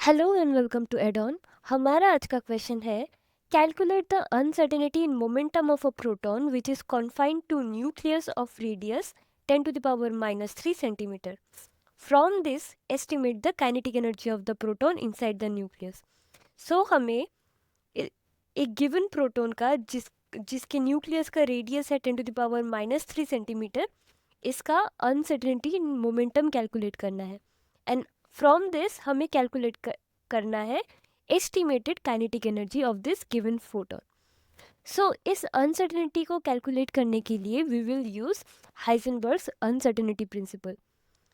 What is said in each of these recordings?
Hello and welcome to Adon. हमारा आज का क्वेश्चन है calculate the uncertainty in momentum of a proton which is confined to nucleus of radius 10 to the power minus 3 centimeter. From this estimate the kinetic energy of the proton inside the nucleus. So हमें एक given proton का जिसके nucleus का radius है 10 to the power minus 3 centimetre, इसका uncertainty in momentum calculate करना है and from this हमें कैलकुलेट करना है estimated kinetic energy of this given photon. So इस अनसर्टेनिटी को कैलकुलेट करने के लिए we will use Heisenberg's uncertainty principle.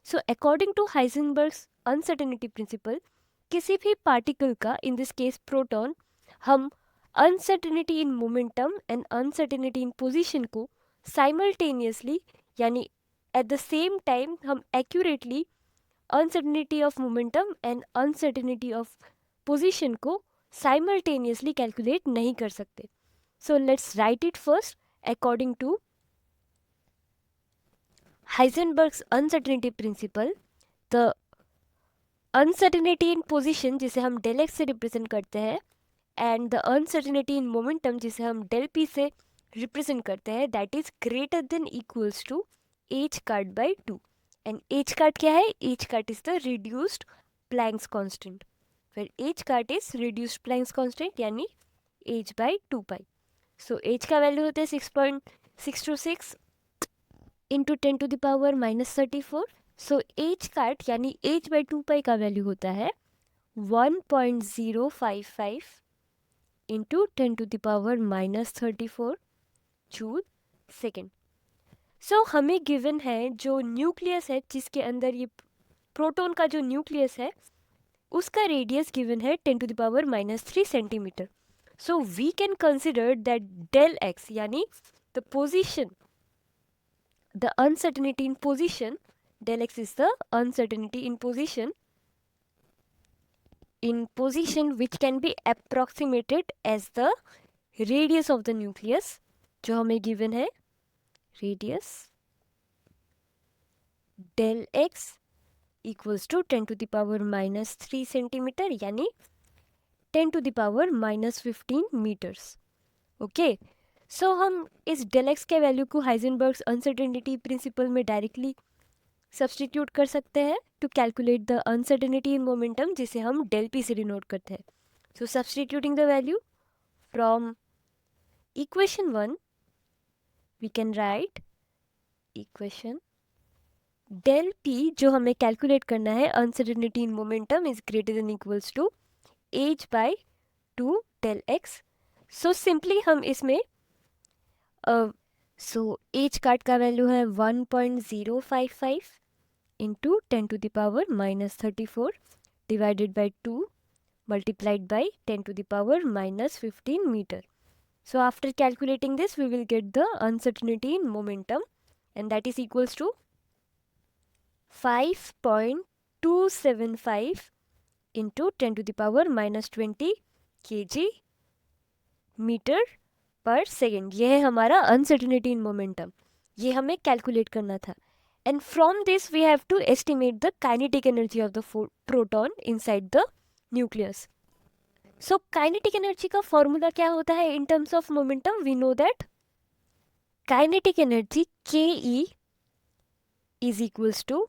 So according to Heisenberg's uncertainty principle, किसी भी पार्टिकल का, इन दिस केस प्रोटॉन, हम uncertainty in momentum and uncertainty in position को साइमल्टेनियसली यानी एट द सेम टाइम हम accurately uncertainty of momentum and uncertainty of position को simultaneously calculate नहीं कर सकते। So let's write it first according to Heisenberg's uncertainty principle. The uncertainty in position जिसे हम del x से represent करते हैं and the uncertainty in momentum जिसे हम डेल पी से रिप्रेजेंट करते हैं, that is greater than equals to h cart by two. And h cart क्या है? H cart is the reduced Planck's constant, फिर h cart is reduced Planck's constant यानी h by two pi. So h का value होता है 6.626 into 10 to the power minus 34। So h cart यानी h by two pi का value होता है 1.055 into 10 to the power minus 34 joule second. So हमें given है जो न्यूक्लियस है जिसके अंदर ये प्रोटॉन का जो न्यूक्लियस है उसका रेडियस गिवन है 10 to the power minus 3 centimetre. So we can consider that del x यानी the position, the uncertainty in position, del x is the uncertainty in position which can be approximated as the radius of the nucleus, जो हमें given है radius del x equals to 10 to the power minus 3 centimetre यानी 10 to the power minus 15 meters। Okay, so हम इस del x के value को Heisenberg's uncertainty principle में directly substitute कर सकते हैं to calculate the uncertainty in momentum जिसे हम डेल पी से डिनोट करते हैं। So substituting the value from equation 1 we can write equation del p जो हमें कैलकुलेट करना है uncertainty in momentum is greater than equals to H by two del X. So simply हम इसमें H cut का value है 1.055 into 10 to the power minus 34 divided by 2 multiplied by 10 to the power minus 15 meter. So after calculating this we will get the uncertainty in momentum and that is equals to 5.275 into 10 to the power minus 20 kg metre per second. ये है हमारा uncertainty in momentum, ये हमें calculate करना था। And from this we have to estimate the kinetic energy of the proton inside the nucleus. So kinetic energy का formula क्या होता है in terms of momentum? We know that kinetic energy K E is equals to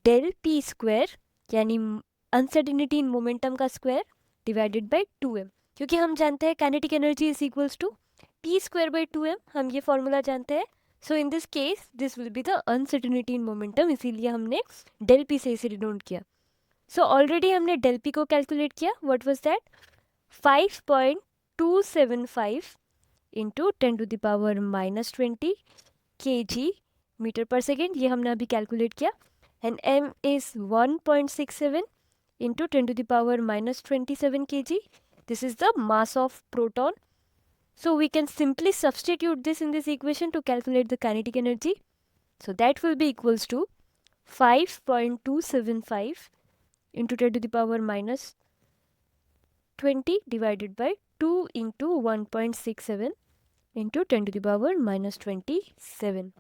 del p square यानी uncertainty in momentum का square divided by 2m, क्योंकि हम जानते हैं kinetic energy is equals to p square by 2m, हम ये formula जानते हैं। So in this case this will be the uncertainty in momentum, इसीलिए हमने डेल पी से इसे डिनोट किया। सो ऑलरेडी हमने डेल पी को कैलकुलेट किया, what was that 5.275 into 10 to the power minus 20 kg metre per second, ये हमने अभी कैलकुलेट किया। And m is 1.67 into 10 to the power minus 27 kg. This is the mass of proton. So we can simply substitute this in this equation to calculate the kinetic energy. So that will be equals to 5.275 into 10 to the power minus 20 divided by 2 into 1.67 into 10 to the power minus 27.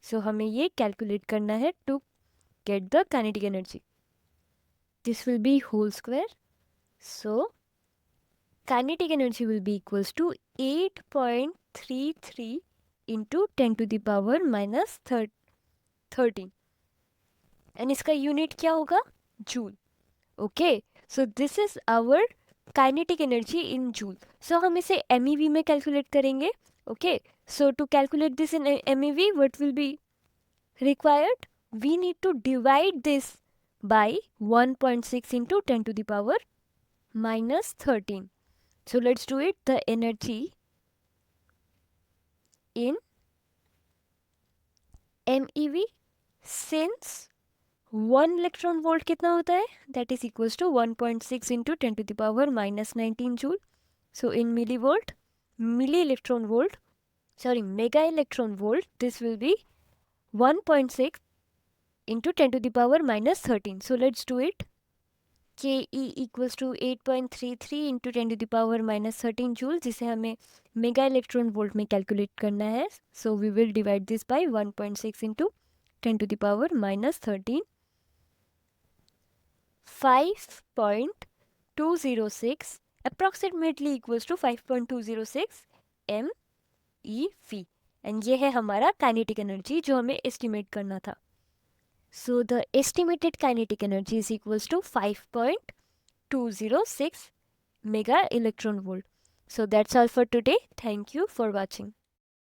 So हमें ये calculate करना है to get the kinetic energy. This will be whole square So kinetic energy will be equals to 8.33 into 10 to the power minus 13 and इसका unit क्या होगा? Joule. Okay, so this is our kinetic energy in joule. So हम इसे MEV में calculate करेंगे. Okay, so to calculate this in MEV what will be required? We need to divide this by 1.6 into 10 to the power minus 13. So let's do it. The energy in MEV, since 1 electron volt कितना होता है? That is equals to 1.6 into 10 to the power minus 19 joule. So in milli volt, milli electron volt, sorry, mega electron volt, this will be 1.6 into 10 to the power minus 13. So let's do it. Ke equals to 8.33 into 10 to the power minus 13 joule, जिसे हमें mega electron volt में calculate करना है. So we will divide this by 1.6 into 10 to the power minus 13. 5.206 approximately equals to 5.206 MeV. And ये है हमारा kinetic energy जो हमें एस्टिमेट करना था. So the estimated kinetic energy is equals to 5.206 mega electron volt. So that's all for today. Thank you for watching.